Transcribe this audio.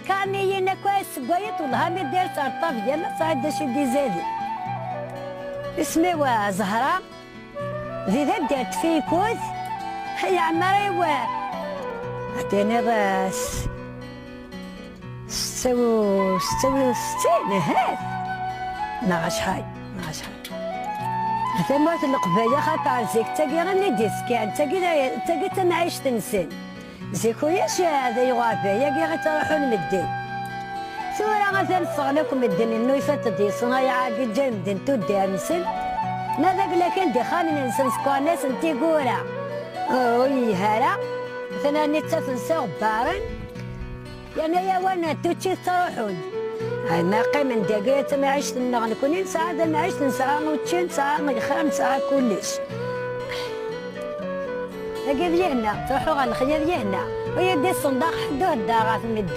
كاني ينا كويس قويت والله ما دير صارطة ديالنا صعد شي دي زادي اسمي زهرة زيدا دارت في كوز هي عمري عطيني راس ستو ستين هاث ناقص هاي حتى موت القباية خاطر زيك تاقي غني ديسكان تاقي تنعيش تنسن زيكو ياش هذا يغابايا كي غتروحو لمدين ثورة غتنفغ لكم الدين انو يفات ديسنا يا عاقل جاي مدين تودي نسن ماذاك لكن دي خاني نسن سكواناس انتي قورا وي هارا مثلا نتا تنسى غبارن يعني يا وانا توتشي تروحون هاي ما قيم دقيقة ما عشت نكون ساعة ما عشت ساعة وتشين ساعة ما خام ساعة كلش هكذا هنا تروحوا على الخير هنا ويدي الصندوق حدوه الدار في